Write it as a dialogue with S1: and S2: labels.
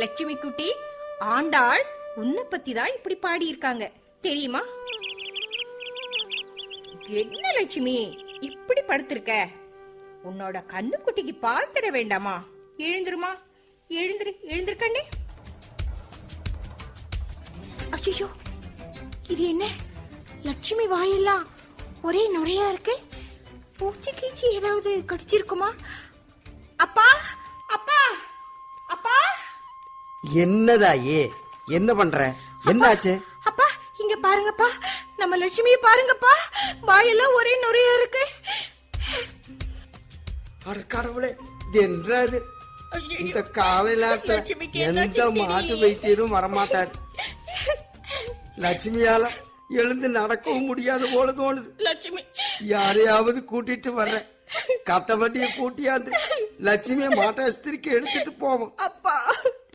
S1: லட்சுமி குட்டி, ஆண்டாள் உன்னை பத்தி தான் இப்படி பாடி இருக்காங்க தெரியுமா? என்ன லட்சுமி இப்படி படுத்திருக்க? உன்னோட கண்ணு குட்டிக்கு பால் தர வேண்டாமா? எழுந்துருமா, எழுந்திரு கண்ணே. ஐயோ, இது என்ன? லட்சுமி வாயெல்லாம் ஒரே நுரையா இருக்கு. பூச்சி கீச்சி ஏதாவது கடிச்சிருக்குமா? அப்பா, அப்பா, அப்பா.
S2: என்னதாயே, என்ன பண்ற? என்னாச்சு?
S1: அப்பா, இங்க பாருங்கப்பா, நம்ம லட்சுமியை பாருங்கப்பா, வாயெல்லாம் ஒரே நுரையா இருக்கு.
S2: அட கடவுளே, இது என்னது? இந்த காலையில எந்த மாட்டு வைத்தியரும் வரமாட்டார். லட்சுமியால எழுந்து நடக்கவும் முடியாது போல தோணுது.
S1: லட்சுமி,
S2: யாரையாவது கூட்டிட்டு வர்றேன். கத்த வண்டியை கூட்டியாந்து லட்சுமிய மாட்டாஸ்திரிக்கு எடுத்துட்டு போவோம்.
S1: அப்பா